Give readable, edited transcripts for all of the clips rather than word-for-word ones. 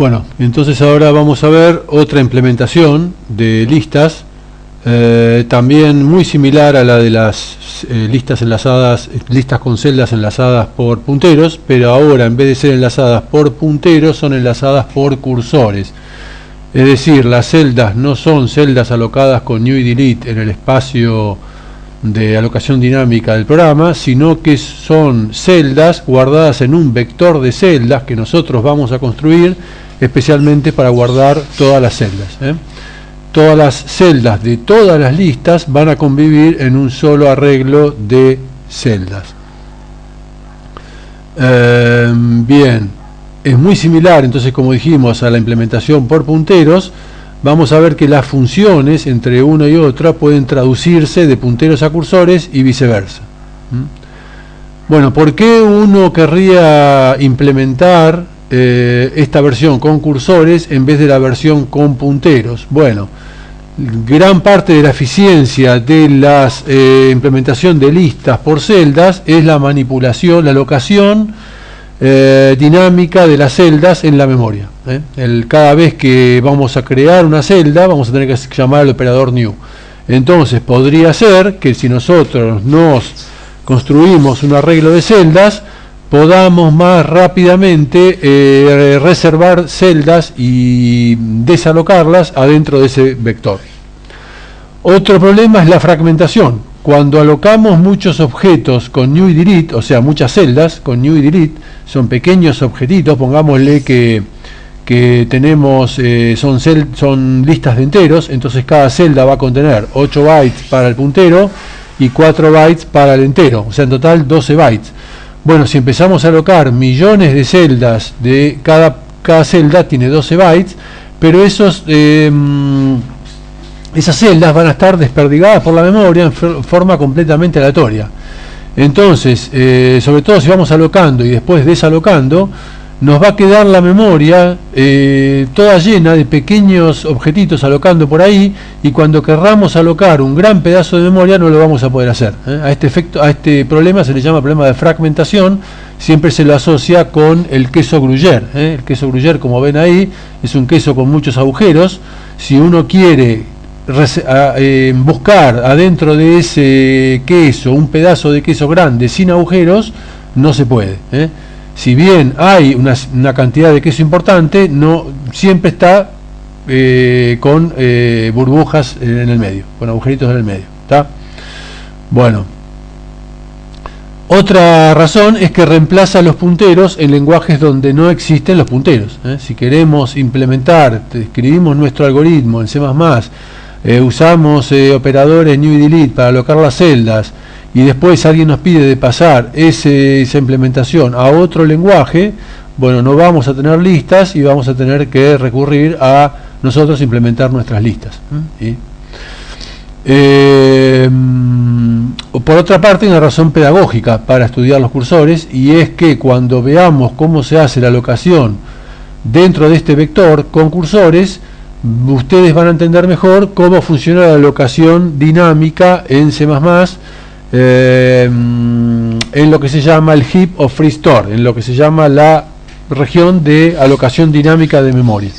Bueno, entonces ahora vamos a ver otra implementación de listas, también muy similar a la de las listas enlazadas, listas con celdas enlazadas por punteros, pero ahora en vez de ser enlazadas por punteros son enlazadas por cursores. Es decir, las celdas no son celdas alocadas con new y delete en el espacio de alocación dinámica del programa, sino que son celdas guardadas en un vector de celdas que nosotros vamos a construir especialmente para guardar todas las celdas. Todas las celdas de todas las listas van a convivir en un solo arreglo de celdas. Bien, es muy similar entonces, como dijimos, a la implementación por punteros. Vamos a ver que las funciones entre una y otra pueden traducirse de punteros a cursores y viceversa. Bueno, ¿por qué uno querría implementar esta versión con cursores en vez de la versión con punteros? Bueno, gran parte de la eficiencia de la implementación de listas por celdas es la manipulación, la alocación dinámica de las celdas en la memoria. Cada vez que vamos a crear una celda vamos a tener que llamar al operador new. Entonces podría ser que si nosotros nos construimos un arreglo de celdas, podamos más rápidamente reservar celdas y desalocarlas adentro de ese vector. Otro problema es la fragmentación. Cuando alocamos muchos objetos con new y delete, o sea, muchas celdas con new y delete, son pequeños objetitos, pongámosle que tenemos, son listas de enteros, entonces cada celda va a contener 8 bytes para el puntero y 4 bytes para el entero, o sea, en total 12 bytes. Bueno, si empezamos a alocar millones de celdas, cada celda tiene 12 bytes, pero esas celdas van a estar desperdigadas por la memoria en forma completamente aleatoria. Entonces, sobre todo si vamos alocando y después desalocando, nos va a quedar la memoria toda llena de pequeños objetitos alocando por ahí, y cuando querramos alocar un gran pedazo de memoria no lo vamos a poder hacer. A este problema se le llama problema de fragmentación. Siempre se lo asocia con el queso Gruyère. El queso Gruyère, como ven ahí, es un queso con muchos agujeros. Si uno quiere buscar adentro de ese queso un pedazo de queso grande sin agujeros, no se puede. Si bien hay una cantidad de queso importante, no siempre está con burbujas en el medio, con agujeritos en el medio. ¿Está? Bueno, otra razón es que reemplaza los punteros en lenguajes donde no existen los punteros. Si queremos implementar, escribimos nuestro algoritmo en C++, usamos operadores new y delete para alocar las celdas, y después alguien nos pide de pasar esa implementación a otro lenguaje, bueno, no vamos a tener listas y vamos a tener que recurrir a nosotros implementar nuestras listas. Por otra parte, hay una razón pedagógica para estudiar los cursores, y es que cuando veamos cómo se hace la alocación dentro de este vector con cursores, ustedes van a entender mejor cómo funciona la alocación dinámica en C++, en lo que se llama el heap of free store, en lo que se llama la región de alocación dinámica de memoria.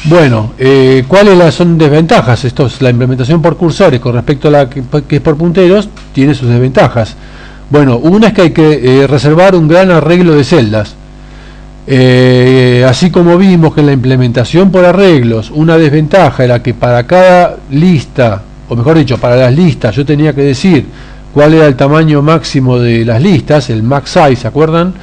Bueno, ¿cuáles son desventajas? La implementación por cursores con respecto a la que es por punteros tiene sus desventajas. Bueno, una es que hay que reservar un gran arreglo de celdas. Así como vimos que en la implementación por arreglos una desventaja era que para cada lista, o mejor dicho, para las listas yo tenía que decir cuál era el tamaño máximo de las listas, el max size, ¿se acuerdan?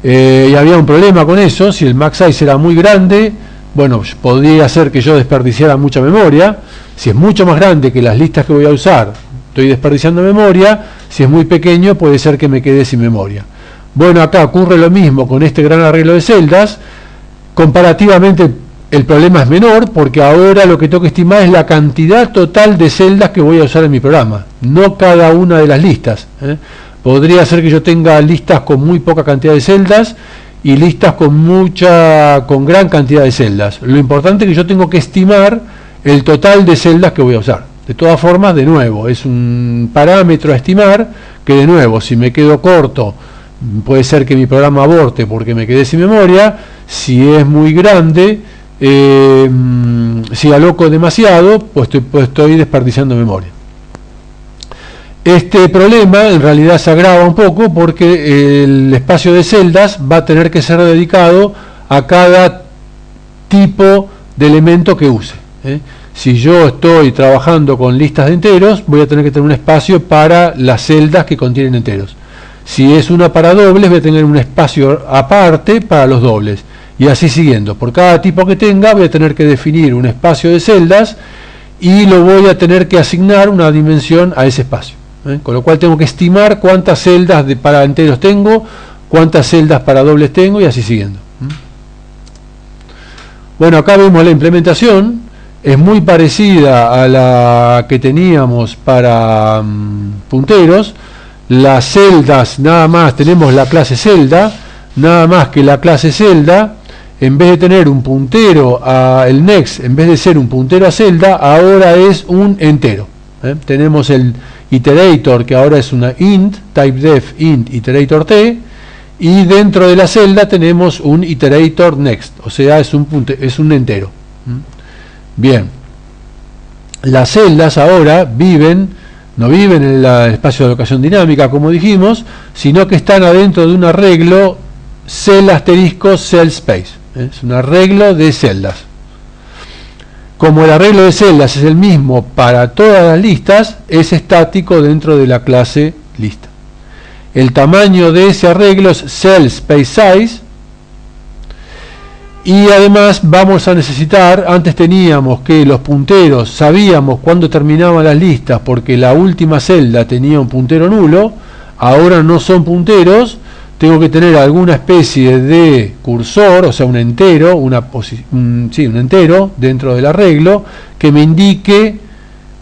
Y había un problema con eso. Si el max size era muy grande, bueno, podría hacer que yo desperdiciara mucha memoria. Si es mucho más grande que las listas que voy a usar, estoy desperdiciando memoria. Si es muy pequeño, puede ser que me quede sin memoria. Bueno, acá ocurre lo mismo con este gran arreglo de celdas. Comparativamente el problema es menor, porque ahora lo que tengo que estimar es la cantidad total de celdas que voy a usar en mi programa, no cada una de las listas. Podría ser que yo tenga listas con muy poca cantidad de celdas y listas con gran cantidad de celdas. Lo importante es que yo tengo que estimar el total de celdas que voy a usar. De todas formas, de nuevo, es un parámetro a estimar que, de nuevo, si me quedo corto puede ser que mi programa aborte porque me quedé sin memoria. Si es muy grande, si aloco demasiado, pues estoy desperdiciando memoria. Este problema en realidad se agrava un poco porque el espacio de celdas va a tener que ser dedicado a cada tipo de elemento que use. Si yo estoy trabajando con listas de enteros, voy a tener que tener un espacio para las celdas que contienen enteros. Si es una para dobles, voy a tener un espacio aparte para los dobles. Y así siguiendo. Por cada tipo que tenga, voy a tener que definir un espacio de celdas y lo voy a tener que asignar una dimensión a ese espacio. Con lo cual tengo que estimar cuántas celdas para enteros tengo, cuántas celdas para dobles tengo y así siguiendo. Bueno, acá vemos la implementación. Es muy parecida a la que teníamos para punteros. Las celdas, nada más, tenemos la clase celda, nada más que la clase celda, en vez de tener un puntero a el next, en vez de ser un puntero a celda, ahora es un entero. Tenemos el iterator, que ahora es una int, typedef int iterator t, y dentro de la celda tenemos un iterator next, o sea, es un entero. Bien, las celdas ahora no viven en el espacio de alocación dinámica, como dijimos, sino que están adentro de un arreglo cell asterisco cell space. Es un arreglo de celdas. Como el arreglo de celdas es el mismo para todas las listas, es estático dentro de la clase lista. El tamaño de ese arreglo es cell space size. Y además vamos a necesitar, antes teníamos que los punteros, sabíamos cuándo terminaban las listas porque la última celda tenía un puntero nulo, ahora no son punteros, tengo que tener alguna especie de cursor, o sea un entero, un entero dentro del arreglo que me indique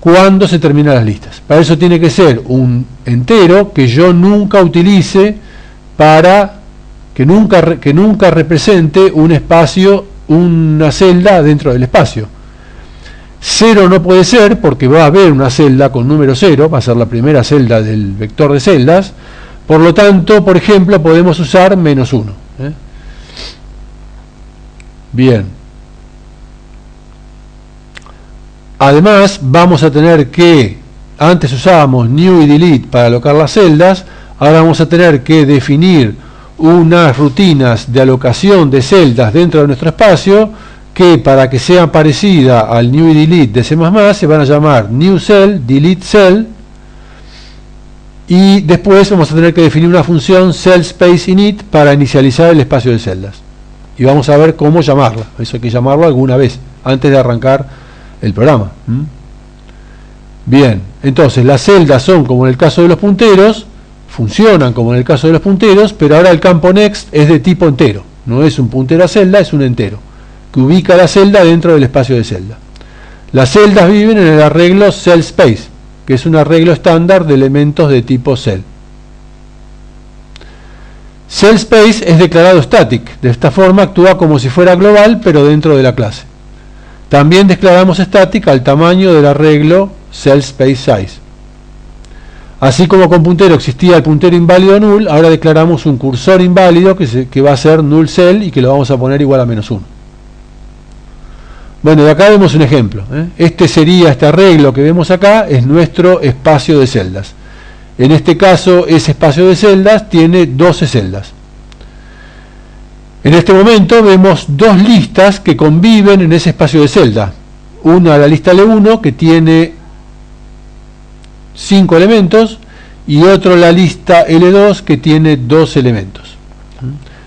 cuándo se terminan las listas. Para eso tiene que ser un entero que yo nunca utilice para que nunca represente un espacio, una celda dentro del espacio. 0 no puede ser porque va a haber una celda con número 0, va a ser la primera celda del vector de celdas. Por lo tanto, por ejemplo, podemos usar -1. Bien. Además, vamos a tener que, antes usábamos new y delete para alocar las celdas, ahora vamos a tener que definir unas rutinas de alocación de celdas dentro de nuestro espacio que, para que sean parecidas al new y delete de C++, se van a llamar new cell, delete cell, y después vamos a tener que definir una función cell space init para inicializar el espacio de celdas. Y vamos a ver cómo llamarla. Eso hay que llamarlo alguna vez antes de arrancar el programa. Bien, entonces las celdas son como en el caso de los punteros, funcionan como en el caso de los punteros, pero ahora el campo next es de tipo entero. No es un puntero a celda, es un entero, que ubica la celda dentro del espacio de celda. Las celdas viven en el arreglo cell space, que es un arreglo estándar de elementos de tipo cell. Cell space es declarado static, de esta forma actúa como si fuera global, pero dentro de la clase. También declaramos static al tamaño del arreglo cell space size. Así como con puntero existía el puntero inválido null, ahora declaramos un cursor inválido que va a ser null cell y que lo vamos a poner igual a -1. Bueno, de acá vemos un ejemplo. Este arreglo que vemos acá es nuestro espacio de celdas. En este caso, ese espacio de celdas tiene 12 celdas. En este momento vemos dos listas que conviven en ese espacio de celda. Una, la lista L1, que tiene 5 elementos, y otro, la lista L2, que tiene 2 elementos.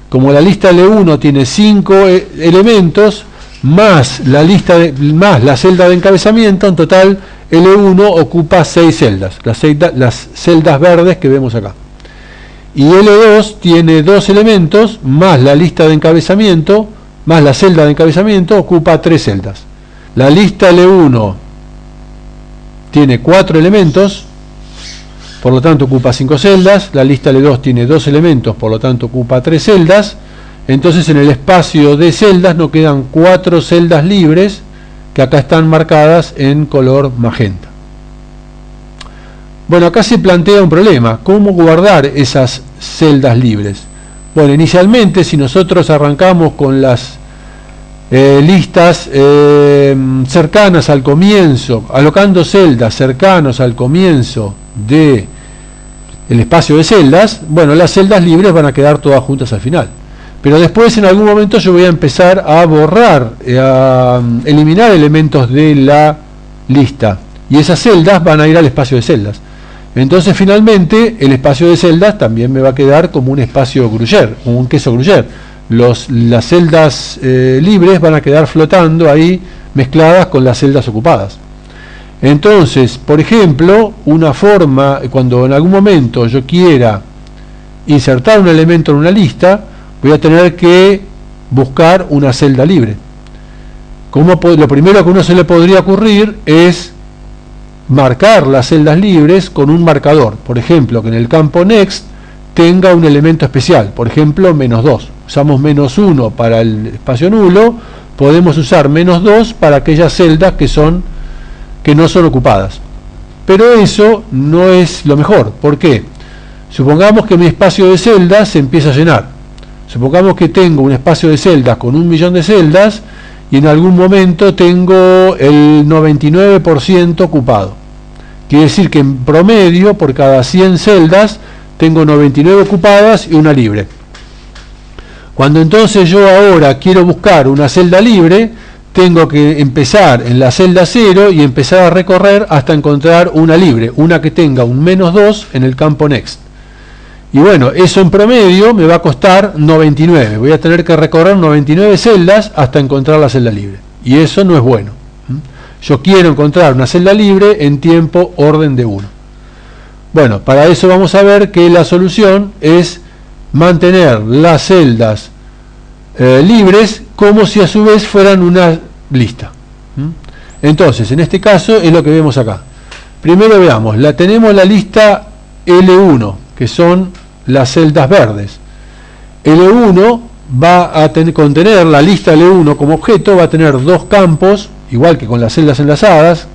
Como la lista L1 tiene 5 elementos, más la celda de encabezamiento, en total L1 ocupa 6 celdas, las celdas verdes que vemos acá. Y L2 tiene 2 elementos, más la lista de encabezamiento, más la celda de encabezamiento, ocupa 3 celdas. La lista L1 tiene 4 elementos, por lo tanto ocupa 5 celdas. La lista L2 tiene 2 elementos, por lo tanto ocupa 3 celdas. Entonces en el espacio de celdas nos quedan 4 celdas libres, que acá están marcadas en color magenta. Bueno, acá se plantea un problema: ¿cómo guardar esas celdas libres. Bueno, inicialmente, si nosotros arrancamos con las listas cercanas al comienzo, alocando celdas cercanos al comienzo de el espacio de celdas, bueno, las celdas libres van a quedar todas juntas al final. Pero después, en algún momento, yo voy a empezar a borrar, a eliminar elementos de la lista. Y esas celdas van a ir al espacio de celdas. Entonces, finalmente, el espacio de celdas también me va a quedar como un espacio Gruyère, como un queso Gruyère. Las celdas libres van a quedar flotando ahí, mezcladas con las celdas ocupadas. Entonces, por ejemplo, una forma, cuando en algún momento yo quiera insertar un elemento en una lista, voy a tener que buscar una celda libre. Lo primero que a uno se le podría ocurrir es marcar las celdas libres con un marcador. Por ejemplo, que en el campo next tenga un elemento especial, por ejemplo, -2. Usamos -1 para el espacio nulo, podemos usar -2 para aquellas celdas que no son ocupadas. Pero eso no es lo mejor. ¿Por qué? Supongamos que mi espacio de celdas se empieza a llenar. Supongamos que tengo un espacio de celdas con 1.000.000 de celdas y en algún momento tengo el 99% ocupado. Quiere decir que en promedio, por cada 100 celdas, tengo 99 ocupadas y una libre. Cuando entonces yo ahora quiero buscar una celda libre, tengo que empezar en la celda 0 y empezar a recorrer hasta encontrar una libre, una que tenga un -2 en el campo next. Y bueno, eso en promedio me va a costar 99. Voy a tener que recorrer 99 celdas hasta encontrar la celda libre. Y eso no es bueno. Yo quiero encontrar una celda libre en tiempo orden de 1. Bueno, para eso vamos a ver que la solución es mantener las celdas libres como si a su vez fueran una lista. Entonces, en este caso es lo que vemos acá. Primero veamos, tenemos la lista L1, que son las celdas verdes. L1 va a contener, la lista L1 como objeto va a tener dos campos, igual que con las celdas enlazadas,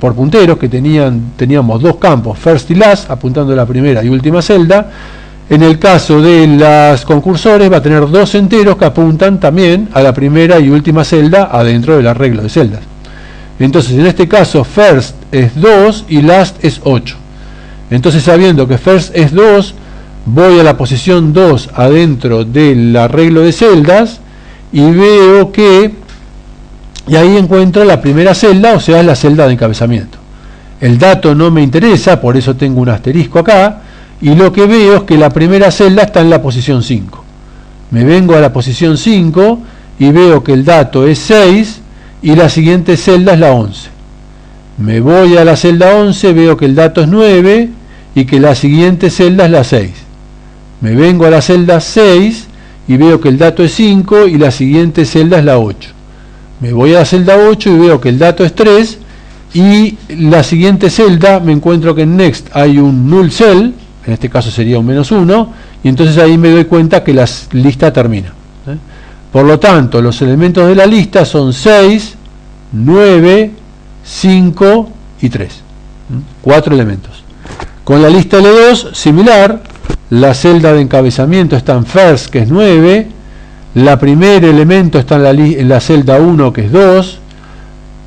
por punteros, que teníamos dos campos, first y last, apuntando a la primera y última celda. En el caso de las concursores va a tener dos enteros que apuntan también a la primera y última celda adentro del arreglo de celdas. Entonces, en este caso, first es 2 y last es 8. Entonces, sabiendo que first es 2, voy a la posición 2 adentro del arreglo de celdas y veo y ahí encuentro la primera celda, o sea, la celda de encabezamiento. El dato no me interesa, por eso tengo un asterisco acá, y lo que veo es que la primera celda está en la posición 5. Me vengo a la posición 5 y veo que el dato es 6 y la siguiente celda es la 11. Me voy a la celda 11, veo que el dato es 9 y que la siguiente celda es la 6. Me vengo a la celda 6 y veo que el dato es 5 y la siguiente celda es la 8. Me voy a la celda 8 y veo que el dato es 3 y la siguiente celda me encuentro que en next hay un null cell, en este caso sería un -1, y entonces ahí me doy cuenta que la lista termina. Por lo tanto, los elementos de la lista son 6, 9, 5 y 3. 4 elementos. Con la lista L2, similar, la celda de encabezamiento está en first, que es 9, la primer elemento está en la celda 1, que es 2,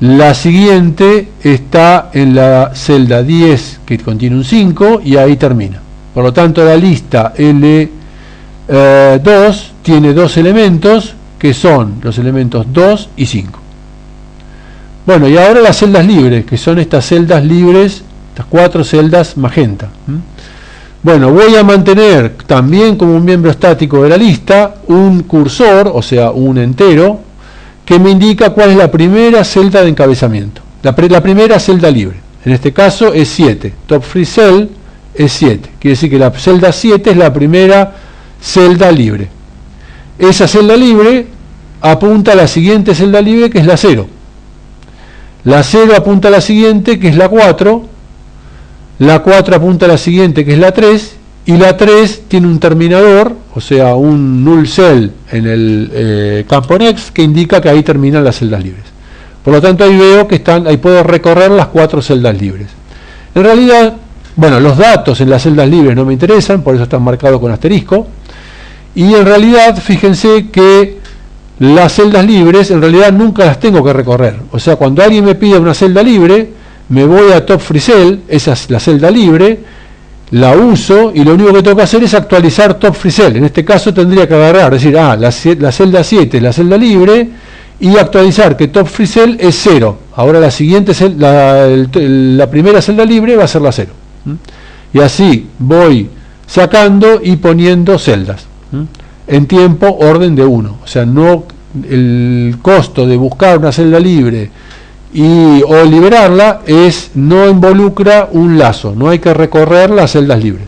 la siguiente está en la celda 10, que contiene un 5, y ahí termina. Por lo tanto, la lista L2 tiene dos elementos, que son los elementos 2 y 5. Bueno, y ahora las celdas libres, que son estas celdas libres, estas 4 celdas magenta. Bueno, voy a mantener también como un miembro estático de la lista un cursor, o sea, un entero, que me indica cuál es la primera celda de encabezamiento, la primera celda libre. En este caso es 7, top free cell es 7, quiere decir que la celda 7 es la primera celda libre. Esa celda libre apunta a la siguiente celda libre, que es la 0. La 0 apunta a la siguiente, que es la 4. La 4 apunta a la siguiente, que es la 3. Y la 3 tiene un terminador, o sea, un null cell en el campo next, que indica que ahí terminan las celdas libres. Por lo tanto, ahí veo que ahí puedo recorrer las 4 celdas libres. En realidad, Bueno, los datos en las celdas libres no me interesan, por eso están marcados con asterisco. Y en realidad, fíjense que las celdas libres, en realidad nunca las tengo que recorrer. O sea, cuando alguien me pide una celda libre, me voy a Top Free Cell, esa es la celda libre, la uso y lo único que tengo que hacer es actualizar Top Free Cell. En este caso tendría que agarrar, decir, la celda 7 es la celda libre y actualizar que Top Free Cell es 0. Ahora la siguiente, la primera celda libre va a ser la 0. Y así voy sacando y poniendo celdas en tiempo orden de 1. O sea, no el costo de buscar una celda libre o liberarla no involucra un lazo, no hay que recorrer las celdas libres.